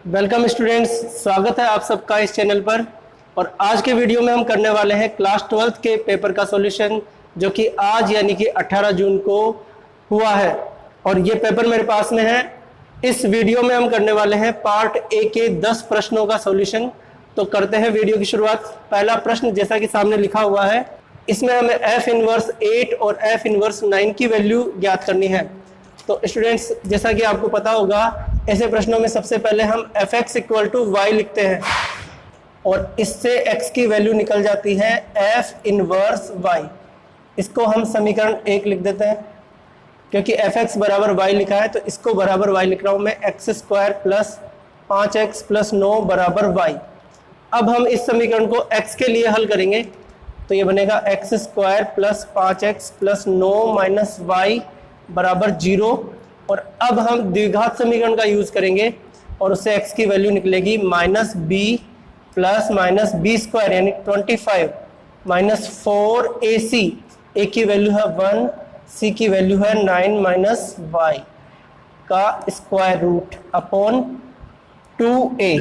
Welcome students, स्वागत है आप सबका इस चैनल पर। और आज के वीडियो में हम करने वाले हैं क्लास 12th के पेपर का सॉल्यूशन, जो कि आज यानी कि 18 जून को हुआ है। और ये पेपर मेरे पास में है। इस वीडियो में हम करने वाले हैं पार्ट ए के 10 प्रश्नों का सॉल्यूशन। तो करते हैं वीडियो की शुरुआत। पहला प्रश्न जैसा कि सामने लिखा हुआ है, इसमें हमें एफ इनवर्स 8 और एफ इनवर्स 9 की वैल्यू ज्ञात करनी है। तो स्टूडेंट्स, जैसा कि आपको पता होगा, ऐसे प्रश्नों में सबसे पहले हम f x equal to y लिखते हैं और इससे x की वैल्यू निकल जाती है एफ इनवर्स y। इसको हम समीकरण 1 लिख देते हैं, क्योंकि एफ एक्स बराबर वाई लिखा है तो इसको बराबर y लिख रहा हूँ मैं, x square plus 5x plus 9 बराबर y। अब हम इस समीकरण को x के लिए हल करेंगे तो ये बनेगा x square plus 5x plus 9 minus y बराबर 0। और अब हम द्विघात समीकरण का यूज करेंगे और उससे x की वैल्यू निकलेगी minus b plus minus b square यानी 25 माइनस 4ac। a की वैल्यू है 1, c की वैल्यू है 9 माइनस y का स्क्वायर रूट अपॉन 2a।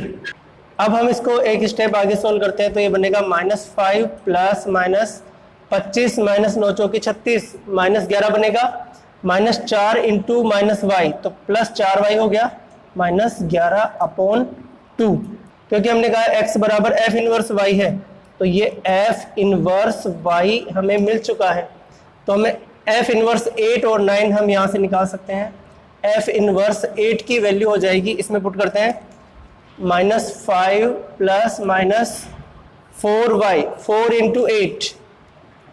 अब हम इसको एक स्टेप आगे सोल्व करते हैं तो ये बनेगा माइनस 5 प्लस माइनस 25 माइनस 9 चौकी 36 माइनस 11 बनेगा, माइनस 4 इंटू माइनस वाई तो प्लस 4y हो गया, माइनस 11 अपॉन 2। क्योंकि हमने कहा x बराबर एफ इनवर्स y है तो ये एफ इनवर्स y हमें मिल चुका है। तो हमें एफ इनवर्स 8 और 9 हम यहाँ से निकाल सकते हैं। एफ इनवर्स 8 की वैल्यू हो जाएगी, इसमें पुट करते हैं, minus 5 plus minus 4y 4 into 8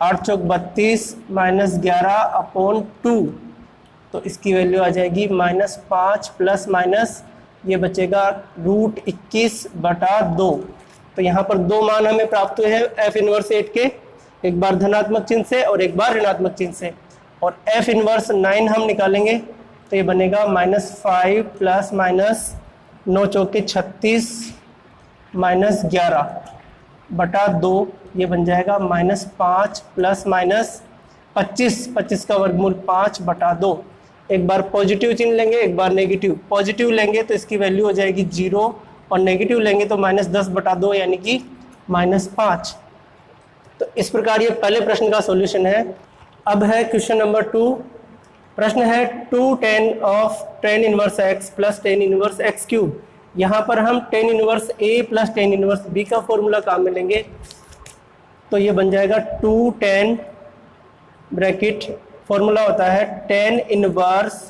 8 चौक 32 माइनस 11 अपॉन 2। तो इसकी वैल्यू आ जाएगी माइनस 5 प्लस माइनस ये बचेगा रूट 21 बटा 2। तो यहाँ पर दो मान हमें प्राप्त हुए हैं एफ इनवर्स 8 के, एक बार धनात्मक चिन्ह से और एक बार ऋणात्मक चिन्ह से। और एफ इनवर्स 9 हम निकालेंगे तो ये बनेगा माइनस 5 प्लस माइनस 9 चौके 36 माइनस 11 बटा 2, ये बन जाएगा माइनस 5 प्लस माइनस 25 का वर्गमूल 5 बटा 2। एक बार पॉजिटिव चिन्ह लेंगे, एक बार नेगेटिव। पॉजिटिव लेंगे तो इसकी वैल्यू हो जाएगी 0 और नेगेटिव लेंगे तो माइनस 10 बटा 2 यानी कि माइनस 5। तो इस प्रकार ये पहले प्रश्न का सॉल्यूशन है। अब है क्वेश्चन नंबर 2। प्रश्न है 2 tan of tan inverse x plus tan inverse x cube. यहाँ पर हम tan inverse a plus tan inverse b का फॉर्मूला काम में लेंगे तो ये बन जाएगा 2 tan ब्रैकेट, फॉर्मूला होता है tan inverse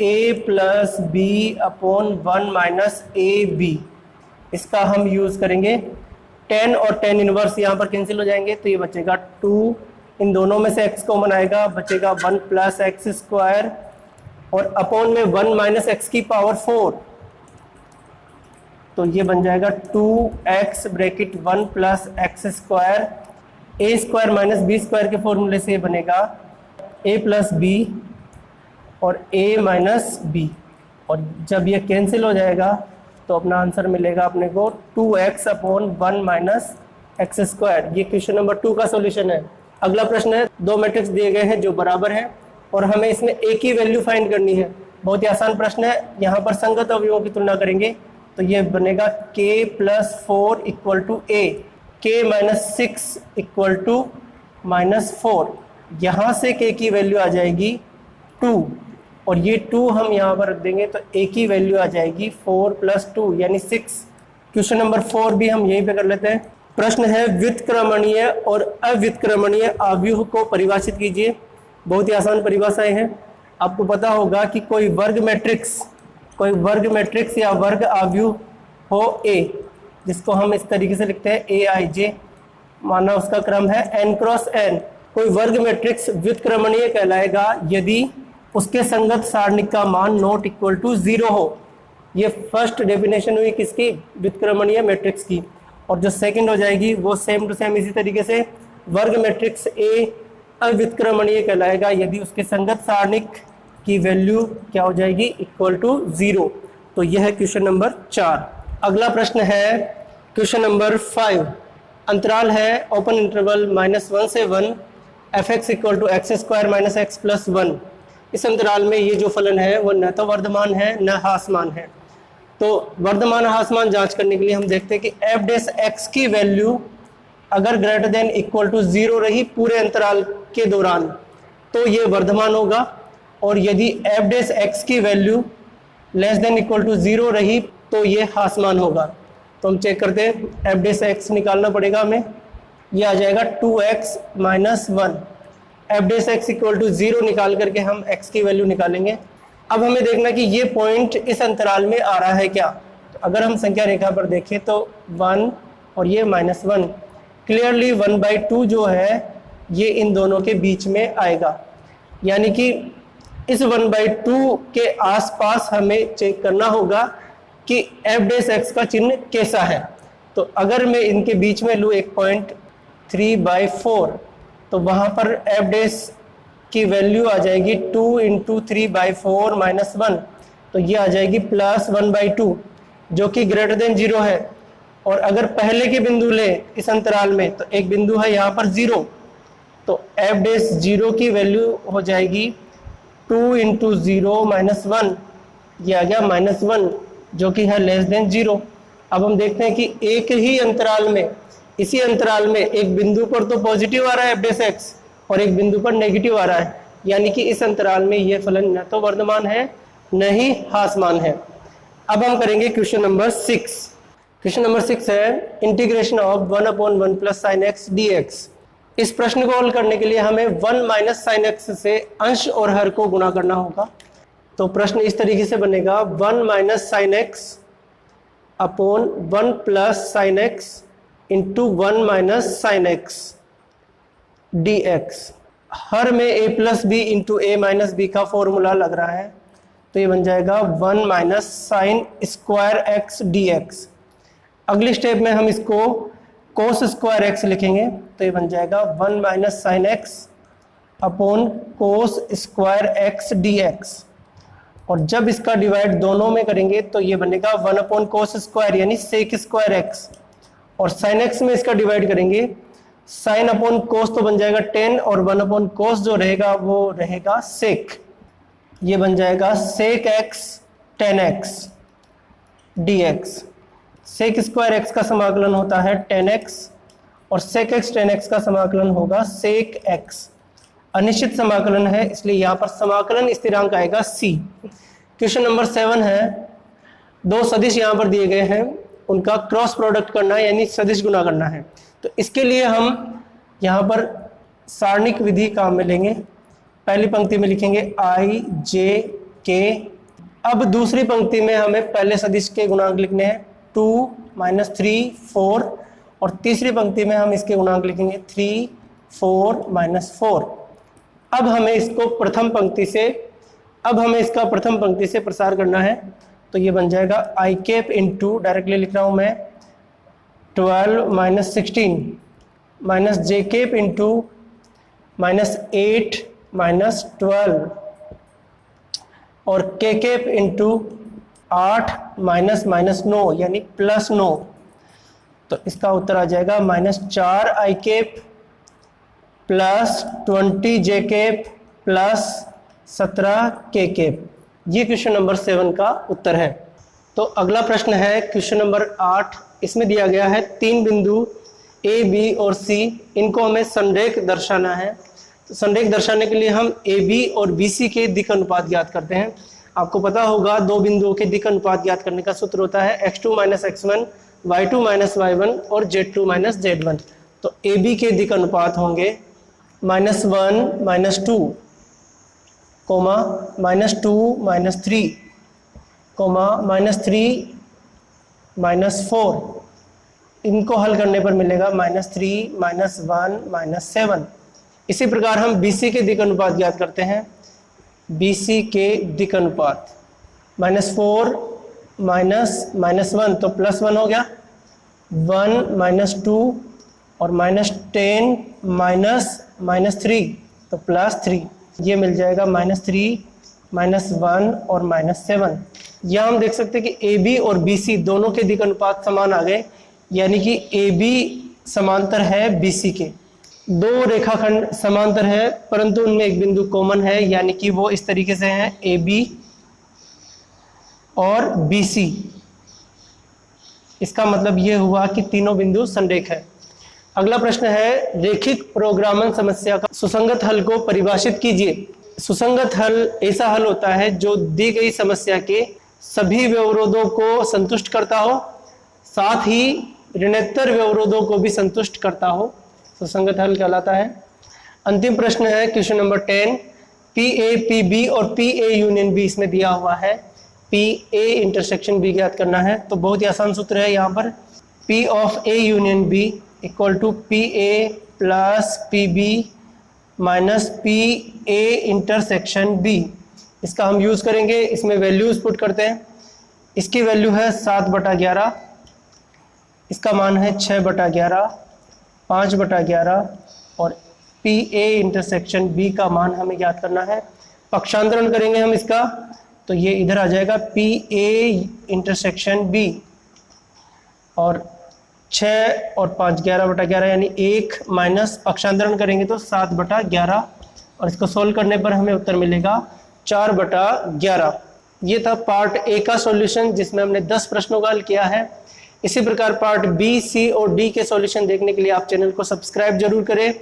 a plus b upon 1 minus a b. इसका हम यूज़ करेंगे। tan और tan इनवर्स यहाँ पर कैंसिल हो जाएंगे तो ये बचेगा 2, इन दोनों में से x कॉमन आएगा, बचेगा 1 प्लस एक्स स्क्वायर और अपॉन में 1 माइनस एक्स की पावर 4। तो ये बन जाएगा 2x bracket 1 plus x square, a square minus b square के फॉर्मूले से बनेगा a प्लस बी और a माइनस बी। और जब ये कैंसिल हो जाएगा तो अपना आंसर मिलेगा अपने को 2x upon 1 minus x square. ये क्वेश्चन नंबर 2 का सॉल्यूशन है। अगला प्रश्न है, दो मैट्रिक्स दिए गए हैं जो बराबर हैं और हमें इसमें a की वैल्यू फाइंड करनी है। बहुत ही आसान प्रश्न है। यहाँ पर संगत अवयवों की तुलना करेंगे तो ये बनेगा k plus 4 equal to a, k minus 6 equal to minus 4। यहाँ से k की वैल्यू आ जाएगी 2 और ये 2 हम यहाँ पर रख देंगे तो a की वैल्यू आ जाएगी 4 प्लस 2 यानी 6। क्वेश्चन नंबर 4 भी हम यहीं पे कर लेते हैं। प्रश्न है व्युत्क्रमणीय और अव्युत्क्रमणीय आव्यूह को परिभाषित कीजिए। बहुत ही आसान परिभाषाएं हैं। आपको पता होगा कि कोई वर्ग मैट्रिक्स या वर्ग आव्यूह हो A, जिसको हम इस तरीके से लिखते हैं Aij, माना उसका क्रम है n क्रॉस n। कोई वर्ग मैट्रिक्स व्युत्क्रमणीय कहलाएगा यदि उसके संगत सारणिक का मान नॉट इक्वल टू 0 हो। ये फर्स्ट डेफिनेशन हुई किसकी? व्युत्क्रमणीय मैट्रिक्स की। और जो सेकंड हो जाएगी वो सेम टू सेम इसी तरीके से, वर्ग मैट्रिक्स A अव्युत्क्रमणीय कहलाएगा यदि उसके संगत सारणिक की वैल्यू क्या हो जाएगी? Equal to 0। तो यह है क्वेश्चन नंबर 4। अगला प्रश्न है क्वेश्चन नंबर 5। अंतराल है ओपन इंटरवल -1 से 1 f x equal to x square minus x plus 1। इस अंतराल में ये जो फलन है वो न तो वर्धमान है न ह्रासमान है। तो वर्धमान ह्रासमान जांच करने के लिए हम देखते हैं कि एफ डैश एक्स की वैल्यू अगर ग्रेटर देन इक्वल टू 0 रही पूरे अंतराल के दौरान तो ये वर्धमान होगा, और यदि एफ डैश एक्स की value less than equal to 0 रही तो ये ह्रासमान होगा। तो हम चेक करते हैं, एफ डैश एक्स निकालना पड़ेगा हमें, ये आ जाएगा 2x minus 1। F dash x equal to 0 निकाल करके हम x की वैल्यू निकालेंगे। अब हमें देखना कि ये पॉइंट इस अंतराल में आ रहा है क्या। तो अगर हम संख्या रेखा पर देखें तो 1 और ये -1, क्लियरली 1/2 जो है ये इन दोनों के बीच में आएगा, यानी कि इस 1/2 के आसपास हमें चेक करना होगा कि एफ डैश एक्स का चिन्ह कैसा है। तो अगर मैं इनके बीच में लूँ एक पॉइंट 3/4, तो वहाँ पर एफ डैश की वैल्यू आ जाएगी 2 × 3/4 - 1, तो ये आ जाएगी +1/2 जो कि ग्रेटर देन 0 है। और अगर पहले के बिंदु लें इस अंतराल में, तो एक बिंदु है यहाँ पर 0, तो एफ डैश 0 की वैल्यू हो जाएगी 2 × 0 - 1, ये आ गया -1 जो कि है लेस देन 0। अब हम देखते हैं कि एक ही अंतराल में, इसी अंतराल में एक बिंदु पर तो पॉजिटिव आ रहा है एफ डैश एक्स और एक बिंदु पर नेगेटिव आ रहा है, यानी कि इस अंतराल में ये फलन न तो वर्धमान है न ही ह्रासमान है। अब हम करेंगे क्वेश्चन नंबर 6। क्वेश्चन नंबर 6 है integration of 1/1 + sin x dx। इस प्रश्न को हल करने के लिए हमें 1 - sin x से अंश और हर को गुणा करना होगा। तो प्रश्न इस तरीके से बनेगा 1 - sin x upon 1 + sin x into 1 - sin x dx। हर में a + b into a - b का फॉर्मूला लग रहा है, तो ये बन जाएगा 1 - sin स्क्वायर x dx। अगली स्टेप में हम इसको cos स्क्वायर x लिखेंगे, तो ये बन जाएगा 1 - sin x upon cos square x dx। और जब इसका डिवाइड दोनों में करेंगे तो ये बनेगा 1/cos स्क्वायर यानी sec स्क्वायर x, और sin x में इसका डिवाइड करेंगे, sin अपॉन cos तो बन जाएगा 10 और 1/cos जो रहेगा वो रहेगा sec, ये बन जाएगा sec x 10x dx। sec square x का समाकलन होता है 10x और sec x 10x का समाकलन होगा sec x। अनिश्चित समाकलन है इसलिए यहाँ पर समाकलन स्थिरांक आएगा c। क्वेश्चन नंबर 7 है, दो सदिश यहाँ पर दिए गए हैं, उनका क्रॉस प्रोडक्ट करना है यानी सदिश गुना करना है। तो इसके लिए हम यहाँ पर सारणिक विधि काम में लेंगे। पहली पंक्ति में लिखेंगे i j k। अब दूसरी पंक्ति में हमें पहले सदिश के गुणांक लिखने हैं 2 - 3 4, और तीसरी पंक्ति में हम इसके गुणांक लिखेंगे 3 4 - 4। अब हमें इसको प्रथम पंक्ति से प्रसार करना है, तो ये बन जाएगा i कैप इंटू, डायरेक्टली लिख रहा हूँ मैं, 12 - 16 माइनस j कैप इंटू -8 - 12 और k कैप इंटू 8 - 9 यानी +9। तो इसका उत्तर आ जाएगा -4 i cap plus 20 j cap plus 17 k cap. ये क्वेश्चन नंबर 7 का उत्तर है। तो अगला प्रश्न है क्वेश्चन नंबर 8। इसमें दिया गया है 3 बिंदु A, B और C, इनको हमें संरेख दर्शाना है। तो संरेख दर्शाने के लिए हम AB और BC के दिक् अनुपात ज्ञात करते हैं। आपको पता होगा दो बिंदुओं के दिक् अनुपात ज्ञात करने का सूत्र होता है x2 - x1, y2 - y1 और z2 - z1। तो AB के दिक् अनुपात होंगे -1 - 2, -2 - 3, -3 - 4। इनको हल करने पर मिलेगा -3 - 1 - 7। इसी प्रकार हम BC के दिक् अनुपात ज्ञात करते हैं। BC के दिक् अनुपात -4 -1 तो +1 हो गया, 1 - 2 और -10 -3 तो +3, ये मिल जाएगा -3 -1 और -7। यहाँ हम देख सकते हैं कि AB और BC दोनों के दिक् अनुपात समान आ गए, यानी कि AB समांतर है BC के। दो रेखाखंड समांतर है परंतु उनमें एक बिंदु कॉमन है, यानी कि वो इस तरीके से हैं AB और BC। इसका मतलब ये हुआ कि तीनों बिंदु संरेख है। अगला प्रश्न है, रेखिक प्रोग्रामन समस्या का सुसंगत हल को परिभाषित कीजिए। सुसंगत हल ऐसा हल होता है जो दी गई समस्या के सभी व्यवरोधों को संतुष्ट करता हो, साथ ही ऋणोत्तर व्यवरोधों को भी संतुष्ट करता हो, सुसंगत हल कहलाता है। अंतिम प्रश्न है question number 10, P A P B और पी ए यूनियन बी इसमें दिया हुआ है, पी ए इंटरसेक्शन बी ज्ञात करना है। तो बहुत ही आसान सूत्र है यहाँ पर, P of A union B equal to P A plus P B minus P A intersection B. इसका हम यूज़ करेंगे, इसमें वैल्यूज पुट करते हैं। इसकी वैल्यू है 7/11, इसका मान है 6/11, 5/11 और पी ए इंटरसेक्शन बी का मान हमें ज्ञात करना है। पक्षांतरण करेंगे हम इसका, तो ये इधर आ जाएगा पी ए इंटरसेक्शन बी, और 6 और 5 11/11 यानी 1 माइनस पक्षांतरण करेंगे तो 7/11, और इसको सोल्व करने पर हमें उत्तर मिलेगा 4/11। ये था पार्ट ए का सॉल्यूशन जिसमें हमने 10 प्रश्नों का हल किया है। इसी प्रकार पार्ट बी, सी और डी के सॉल्यूशन देखने के लिए आप चैनल को सब्सक्राइब जरूर करें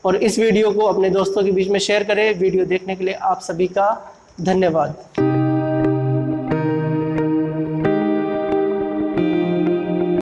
और इस वीडियो को अपने दोस्तों के बीच में शेयर करें। वीडियो देखने के लिए आप सभी का धन्यवाद।